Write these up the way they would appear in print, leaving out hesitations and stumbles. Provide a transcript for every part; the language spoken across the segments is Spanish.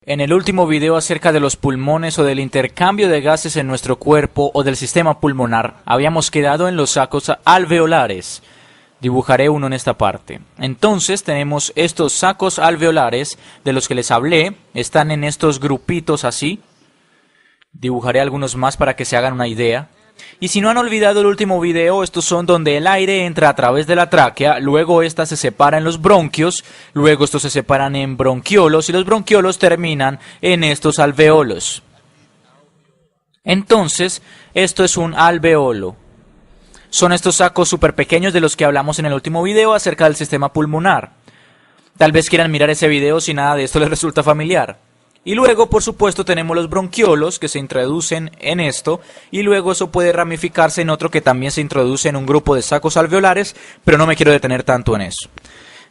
En el último video acerca de los pulmones o del intercambio de gases en nuestro cuerpo o del sistema pulmonar, habíamos quedado en los sacos alveolares. Dibujaré uno en esta parte. Entonces tenemos estos sacos alveolares de los que les hablé, están en estos grupitos así. Dibujaré algunos más para que se hagan una idea. Y si no han olvidado el último video, estos son donde el aire entra a través de la tráquea, luego esta se separa en los bronquios, luego estos se separan en bronquiolos y los bronquiolos terminan en estos alveolos. Entonces, esto es un alveolo. Son estos sacos súper pequeños de los que hablamos en el último video acerca del sistema pulmonar. Tal vez quieran mirar ese video si nada de esto les resulta familiar. Y luego, por supuesto, tenemos los bronquiolos que se introducen en esto, y luego eso puede ramificarse en otro que también se introduce en un grupo de sacos alveolares, pero no me quiero detener tanto en eso.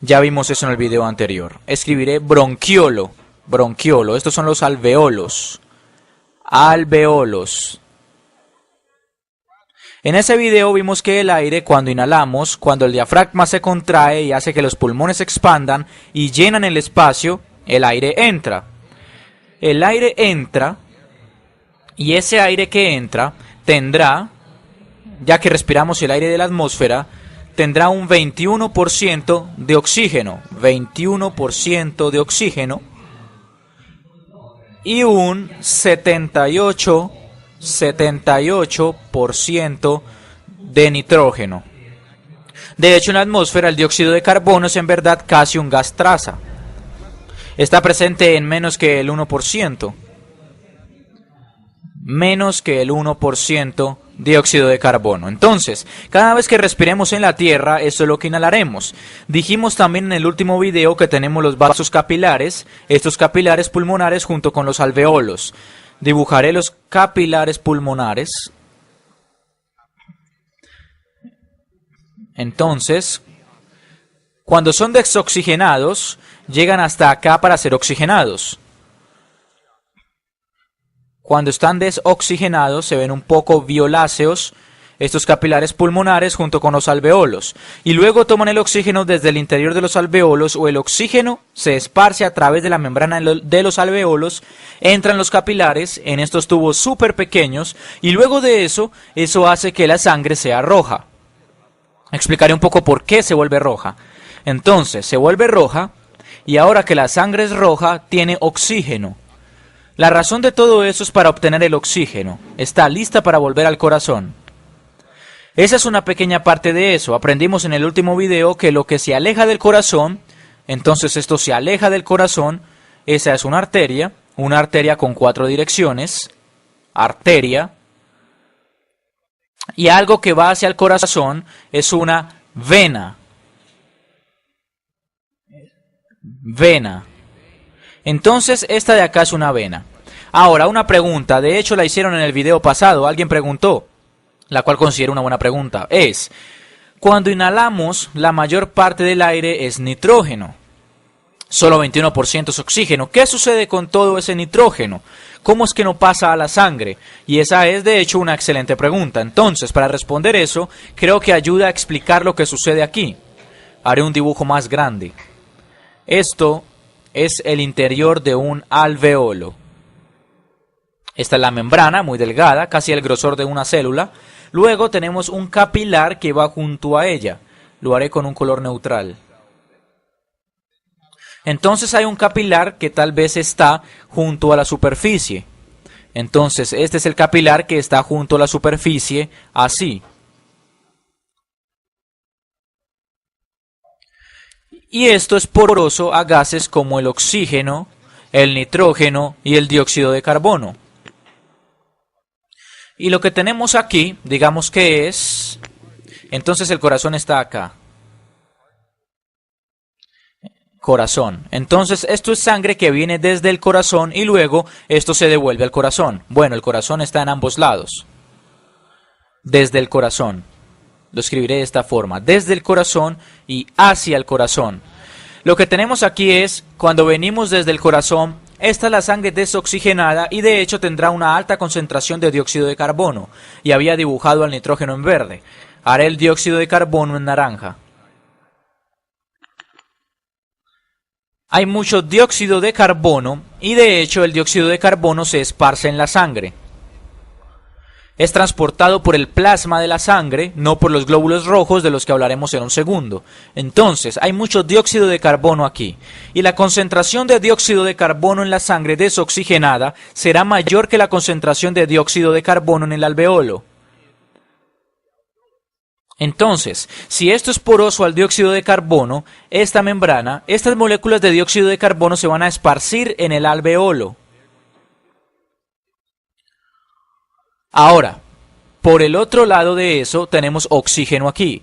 Ya vimos eso en el video anterior. Escribiré bronquiolo, bronquiolo, estos son los alveolos, alveolos. En ese video vimos que el aire, cuando inhalamos, cuando el diafragma se contrae y hace que los pulmones se expandan y llenan el espacio, el aire entra. El aire entra y ese aire que entra tendrá, ya que respiramos el aire de la atmósfera, tendrá un 21% de oxígeno, 21% de oxígeno y un 78% de nitrógeno. De hecho, en la atmósfera el dióxido de carbono es en verdad casi un gas traza. Está presente en menos que el 1%. Menos que el 1% dióxido de carbono. Entonces, cada vez que respiremos en la Tierra, eso es lo que inhalaremos. Dijimos también en el último video que tenemos los vasos capilares, estos capilares pulmonares junto con los alveolos. Dibujaré los capilares pulmonares. Entonces, cuando son desoxigenados, llegan hasta acá para ser oxigenados. Cuando están desoxigenados se ven un poco violáceos estos capilares pulmonares junto con los alveolos. Y luego toman el oxígeno desde el interior de los alveolos, o el oxígeno se esparce a través de la membrana de los alveolos, entra en los capilares, en estos tubos súper pequeños, y luego de eso hace que la sangre sea roja. Explicaré un poco por qué se vuelve roja. Entonces, se vuelve roja, y ahora que la sangre es roja, tiene oxígeno. La razón de todo eso es para obtener el oxígeno. Está lista para volver al corazón. Esa es una pequeña parte de eso. Aprendimos en el último video que lo que se aleja del corazón, entonces esto se aleja del corazón, esa es una arteria con 4 direcciones, arteria, y algo que va hacia el corazón es una vena. Vena. Entonces esta de acá es una vena. Ahora, una pregunta, de hecho la hicieron en el video pasado, alguien preguntó, la cual considero una buena pregunta, es, cuando inhalamos la mayor parte del aire es nitrógeno, solo 21% es oxígeno. ¿Qué sucede con todo ese nitrógeno? ¿Cómo es que no pasa a la sangre? Y esa es de hecho una excelente pregunta. Entonces, para responder eso, creo que ayuda a explicar lo que sucede aquí. Haré un dibujo más grande. Esto es el interior de un alveolo. Esta es la membrana, muy delgada, casi el grosor de una célula. Luego tenemos un capilar que va junto a ella. Lo haré con un color neutral. Entonces hay un capilar que tal vez está junto a la superficie. Entonces este es el capilar que está junto a la superficie, así. Y esto es poroso a gases como el oxígeno, el nitrógeno y el dióxido de carbono. Y lo que tenemos aquí, digamos que es, entonces el corazón está acá. Corazón. Entonces esto es sangre que viene desde el corazón y luego esto se devuelve al corazón. Bueno, el corazón está en ambos lados. Desde el corazón. Lo escribiré de esta forma, desde el corazón y hacia el corazón. Lo que tenemos aquí es, cuando venimos desde el corazón, esta es la sangre desoxigenada y de hecho tendrá una alta concentración de dióxido de carbono. Y había dibujado al nitrógeno en verde. Haré el dióxido de carbono en naranja. hay mucho dióxido de carbono y de hecho el dióxido de carbono se esparce en la sangre. Es transportado por el plasma de la sangre, no por los glóbulos rojos de los que hablaremos en un segundo. Entonces, hay mucho dióxido de carbono aquí. Y la concentración de dióxido de carbono en la sangre desoxigenada será mayor que la concentración de dióxido de carbono en el alveolo. Entonces, si esto es poroso al dióxido de carbono, esta membrana, estas moléculas de dióxido de carbono se van a esparcir en el alveolo. Ahora, por el otro lado de eso tenemos oxígeno aquí.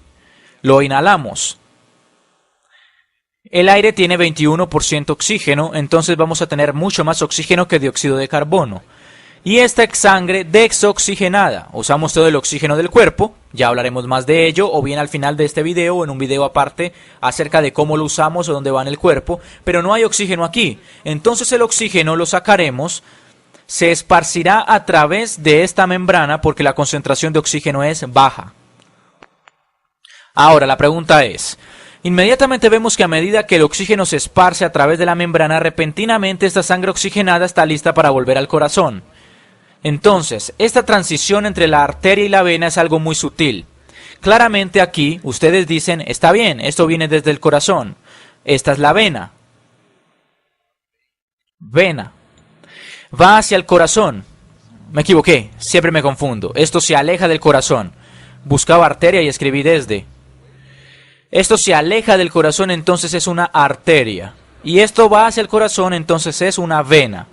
Lo inhalamos. El aire tiene 21% oxígeno, entonces vamos a tener mucho más oxígeno que dióxido de carbono. Y esta es sangre desoxigenada. Usamos todo el oxígeno del cuerpo, ya hablaremos más de ello, o bien al final de este video o en un video aparte acerca de cómo lo usamos o dónde va en el cuerpo, pero no hay oxígeno aquí. Entonces el oxígeno lo sacaremos, se esparcirá a través de esta membrana porque la concentración de oxígeno es baja. Ahora la pregunta es, inmediatamente vemos que a medida que el oxígeno se esparce a través de la membrana, repentinamente esta sangre oxigenada está lista para volver al corazón. Entonces, esta transición entre la arteria y la vena es algo muy sutil. Claramente aquí ustedes dicen, está bien, esto viene desde el corazón. Esta es la vena. Vena. Va hacia el corazón. Me equivoqué, siempre me confundo. Esto se aleja del corazón. Buscaba arteria y escribí desde. Esto se aleja del corazón, entonces es una arteria. Y esto va hacia el corazón, entonces es una vena.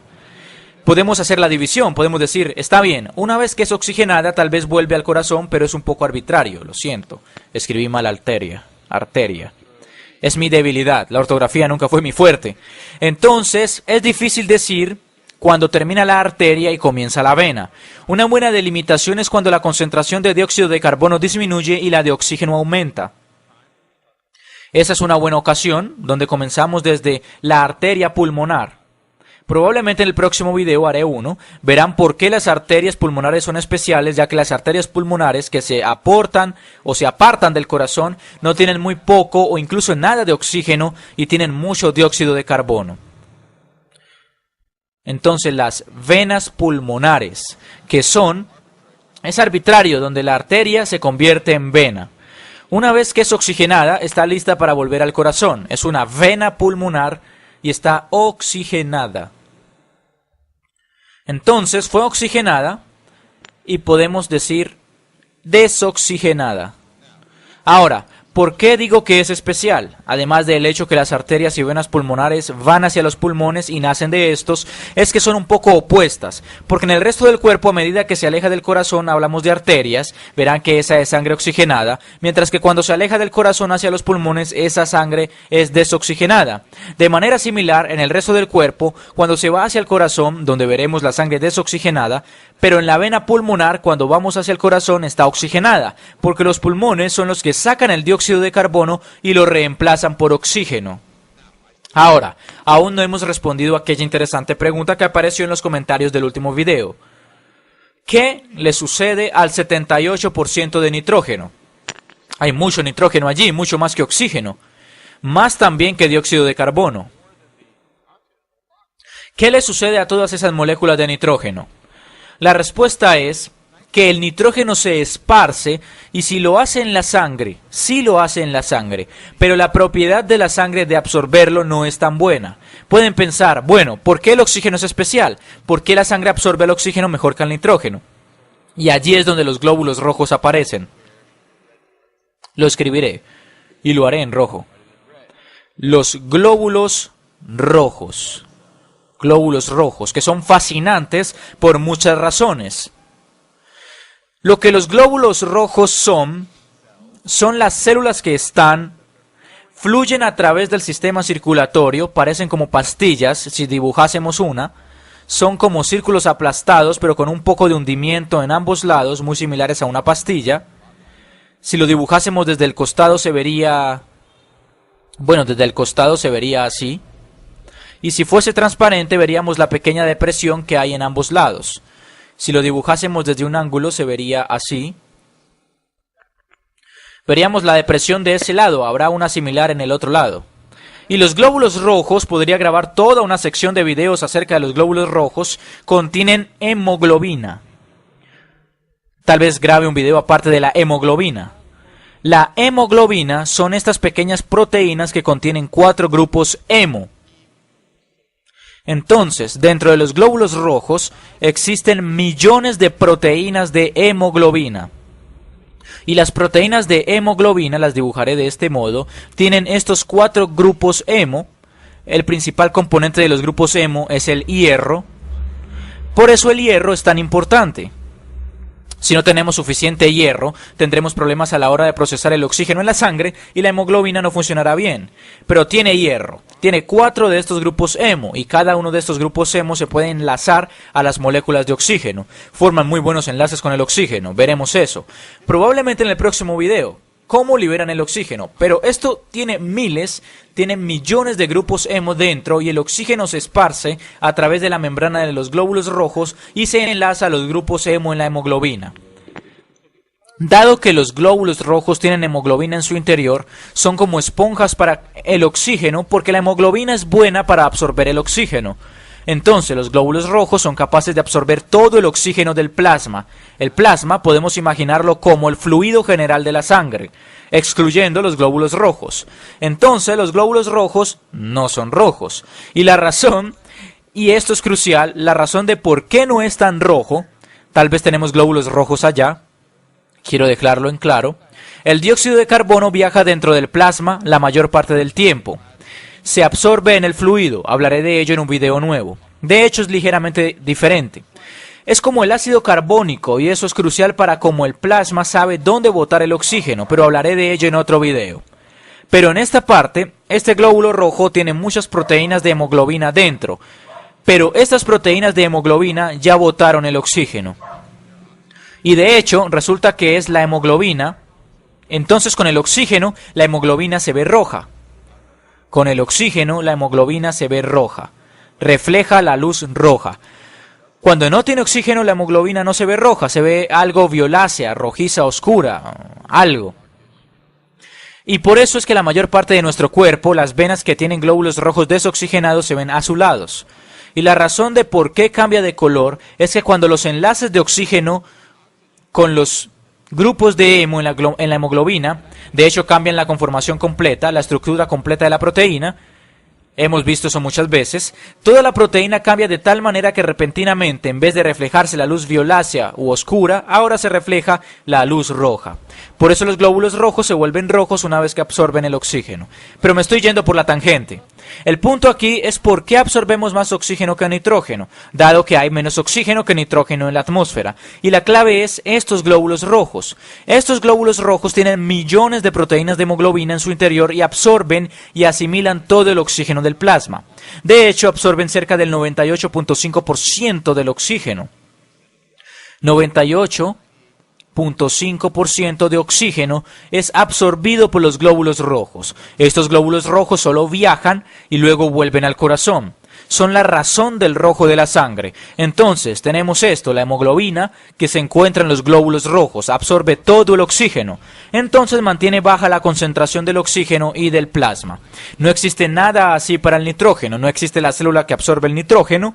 Podemos hacer la división, podemos decir, está bien, una vez que es oxigenada tal vez vuelve al corazón, pero es un poco arbitrario, lo siento. Escribí mal arteria. Es mi debilidad, la ortografía nunca fue mi fuerte. Entonces, es difícil decir cuando termina la arteria y comienza la vena. Una buena delimitación es cuando la concentración de dióxido de carbono disminuye y la de oxígeno aumenta. Esa es una buena ocasión, donde comenzamos desde la arteria pulmonar. Probablemente en el próximo video haré uno, verán por qué las arterias pulmonares son especiales, ya que las arterias pulmonares que se aportan o se apartan del corazón no tienen muy poco o incluso nada de oxígeno y tienen mucho dióxido de carbono. Entonces las venas pulmonares, es arbitrario, donde la arteria se convierte en vena. Una vez que es oxigenada, está lista para volver al corazón. Es una vena pulmonar y está oxigenada. Entonces fue oxigenada y podemos decir desoxigenada. Ahora, ¿por qué digo que es especial? Además del hecho que las arterias y venas pulmonares van hacia los pulmones y nacen de estos, es que son un poco opuestas, porque en el resto del cuerpo, a medida que se aleja del corazón, hablamos de arterias, verán que esa es sangre oxigenada, mientras que cuando se aleja del corazón hacia los pulmones, esa sangre es desoxigenada. De manera similar, en el resto del cuerpo, cuando se va hacia el corazón, donde veremos la sangre desoxigenada, pero en la vena pulmonar, cuando vamos hacia el corazón, está oxigenada, porque los pulmones son los que sacan el dióxido de carbono y lo reemplazan por oxígeno. Ahora, aún no hemos respondido a aquella interesante pregunta que apareció en los comentarios del último video. ¿Qué le sucede al 78% de nitrógeno? Hay mucho nitrógeno allí, mucho más que oxígeno, más también que dióxido de carbono. ¿Qué le sucede a todas esas moléculas de nitrógeno? La respuesta es que el nitrógeno se esparce y si lo hace en la sangre, sí lo hace en la sangre, pero la propiedad de la sangre de absorberlo no es tan buena. Pueden pensar, bueno, ¿por qué el oxígeno es especial? ¿Por qué la sangre absorbe el oxígeno mejor que el nitrógeno? Y allí es donde los glóbulos rojos aparecen. Lo escribiré y lo haré en rojo. Los glóbulos rojos. Glóbulos rojos, que son fascinantes por muchas razones. Lo que los glóbulos rojos son las células que fluyen a través del sistema circulatorio, parecen como pastillas, si dibujásemos una, son como círculos aplastados, pero con un poco de hundimiento en ambos lados, muy similares a una pastilla. Si lo dibujásemos desde el costado se vería, desde el costado se vería así. Y si fuese transparente veríamos la pequeña depresión que hay en ambos lados. Si lo dibujásemos desde un ángulo se vería así. Veríamos la depresión de ese lado, habrá una similar en el otro lado. Y los glóbulos rojos, podría grabar toda una sección de videos acerca de los glóbulos rojos, contienen hemoglobina. Tal vez grabe un video aparte de la hemoglobina. La hemoglobina son estas pequeñas proteínas que contienen 4 grupos hemo. Entonces, dentro de los glóbulos rojos existen millones de proteínas de hemoglobina. Y las proteínas de hemoglobina, las dibujaré de este modo, tienen estos 4 grupos hemo. El principal componente de los grupos hemo es el hierro. Por eso el hierro es tan importante. Si no tenemos suficiente hierro, tendremos problemas a la hora de procesar el oxígeno en la sangre y la hemoglobina no funcionará bien. Pero tiene hierro, tiene 4 de estos grupos hemo y cada uno de estos grupos hemo se puede enlazar a las moléculas de oxígeno. Forman muy buenos enlaces con el oxígeno, veremos eso. Probablemente en el próximo video. ¿Cómo liberan el oxígeno? Pero esto tiene millones de grupos hemo dentro y el oxígeno se esparce a través de la membrana de los glóbulos rojos y se enlaza a los grupos hemo en la hemoglobina. Dado que los glóbulos rojos tienen hemoglobina en su interior, son como esponjas para el oxígeno porque la hemoglobina es buena para absorber el oxígeno. Entonces los glóbulos rojos son capaces de absorber todo el oxígeno del plasma. El plasma podemos imaginarlo como el fluido general de la sangre, excluyendo los glóbulos rojos. Entonces los glóbulos rojos no son rojos. Y la razón, y esto es crucial, la razón de por qué no es tan rojo, tal vez tenemos glóbulos rojos allá, quiero dejarlo en claro, el dióxido de carbono viaja dentro del plasma la mayor parte del tiempo. Se absorbe en el fluido, hablaré de ello en un video nuevo. De hecho es ligeramente diferente. Es como el ácido carbónico y eso es crucial para cómo el plasma sabe dónde botar el oxígeno, pero hablaré de ello en otro video. Pero en esta parte, este glóbulo rojo tiene muchas proteínas de hemoglobina dentro, pero estas proteínas de hemoglobina ya botaron el oxígeno. Y de hecho resulta que es la hemoglobina, entonces con el oxígeno la hemoglobina se ve roja. Con el oxígeno, la hemoglobina se ve roja. Refleja la luz roja. Cuando no tiene oxígeno, la hemoglobina no se ve roja. Se ve algo violácea, rojiza, oscura. Algo. Y por eso es que la mayor parte de nuestro cuerpo, las venas que tienen glóbulos rojos desoxigenados se ven azulados. Y la razón de por qué cambia de color es que cuando los enlaces de oxígeno con los grupos de hemo en la hemoglobina, de hecho cambian la conformación completa, la estructura completa de la proteína, hemos visto eso muchas veces, toda la proteína cambia de tal manera que repentinamente, en vez de reflejarse la luz violácea u oscura, ahora se refleja la luz roja. Por eso los glóbulos rojos se vuelven rojos una vez que absorben el oxígeno. Pero me estoy yendo por la tangente. El punto aquí es por qué absorbemos más oxígeno que nitrógeno, dado que hay menos oxígeno que nitrógeno en la atmósfera. Y la clave es estos glóbulos rojos. Estos glóbulos rojos tienen millones de proteínas de hemoglobina en su interior y absorben y asimilan todo el oxígeno del plasma. De hecho, absorben cerca del 98.5% del oxígeno. 98.5% de oxígeno es absorbido por los glóbulos rojos. Estos glóbulos rojos solo viajan y luego vuelven al corazón. Son la razón del rojo de la sangre. Entonces tenemos esto, la hemoglobina que se encuentra en los glóbulos rojos, absorbe todo el oxígeno. Entonces mantiene baja la concentración del oxígeno y del plasma. No existe nada así para el nitrógeno, no existe la célula que absorbe el nitrógeno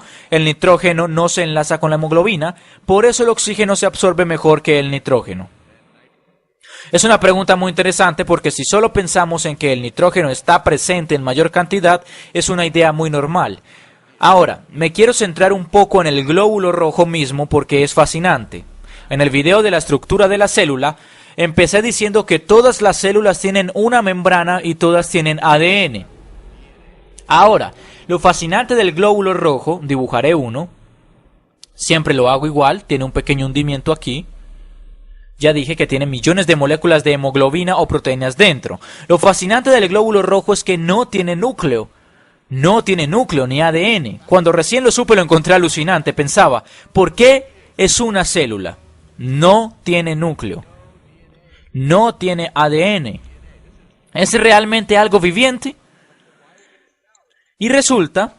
no se enlaza con la hemoglobina, por eso el oxígeno se absorbe mejor que el nitrógeno. Es una pregunta muy interesante porque si solo pensamos en que el nitrógeno está presente en mayor cantidad, es una idea muy normal. Ahora, me quiero centrar un poco en el glóbulo rojo mismo porque es fascinante. En el video de la estructura de la célula, empecé diciendo que todas las células tienen una membrana y todas tienen ADN. Ahora, lo fascinante del glóbulo rojo, dibujaré uno, siempre lo hago igual, tiene un pequeño hundimiento aquí. Ya dije que tiene millones de moléculas de hemoglobina o proteínas dentro. Lo fascinante del glóbulo rojo es que no tiene núcleo. No tiene núcleo ni ADN. Cuando recién lo supe lo encontré alucinante. Pensaba, ¿por qué es una célula? No tiene núcleo. No tiene ADN. ¿Es realmente algo viviente? Y resulta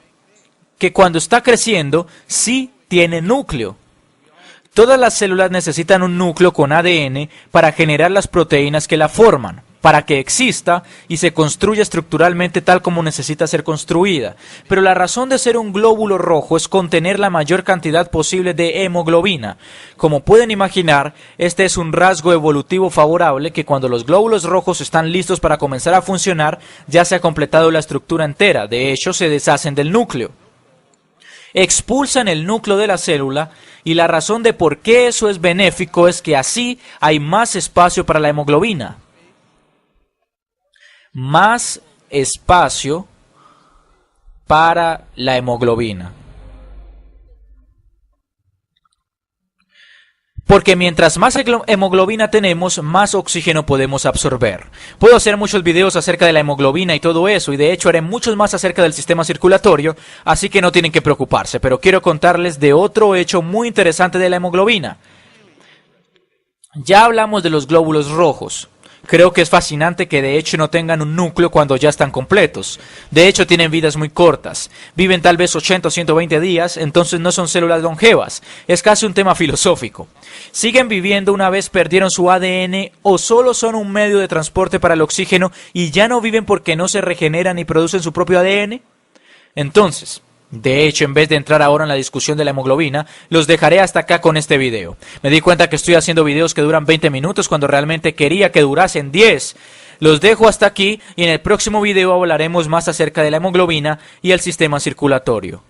que cuando está creciendo sí tiene núcleo. Todas las células necesitan un núcleo con ADN para generar las proteínas que la forman, para que exista y se construya estructuralmente tal como necesita ser construida. Pero la razón de ser un glóbulo rojo es contener la mayor cantidad posible de hemoglobina. Como pueden imaginar, este es un rasgo evolutivo favorable que cuando los glóbulos rojos están listos para comenzar a funcionar, ya se ha completado la estructura entera. De hecho, se deshacen del núcleo. Expulsan el núcleo de la célula y la razón de por qué eso es benéfico es que así hay más espacio para la hemoglobina. Más espacio para la hemoglobina. Porque mientras más hemoglobina tenemos, más oxígeno podemos absorber. Puedo hacer muchos videos acerca de la hemoglobina y todo eso, y de hecho haré muchos más acerca del sistema circulatorio, así que no tienen que preocuparse, pero quiero contarles de otro hecho muy interesante de la hemoglobina. Ya hablamos de los glóbulos rojos. Creo que es fascinante que de hecho no tengan un núcleo cuando ya están completos. De hecho tienen vidas muy cortas. Viven tal vez 80 o 120 días, entonces no son células longevas. Es casi un tema filosófico. ¿Siguen viviendo una vez perdieron su ADN o solo son un medio de transporte para el oxígeno y ya no viven porque no se regeneran y producen su propio ADN? Entonces, de hecho, en vez de entrar ahora en la discusión de la hemoglobina, los dejaré hasta acá con este video. Me di cuenta que estoy haciendo videos que duran 20 minutos cuando realmente quería que durasen 10. Los dejo hasta aquí y en el próximo video hablaremos más acerca de la hemoglobina y el sistema circulatorio.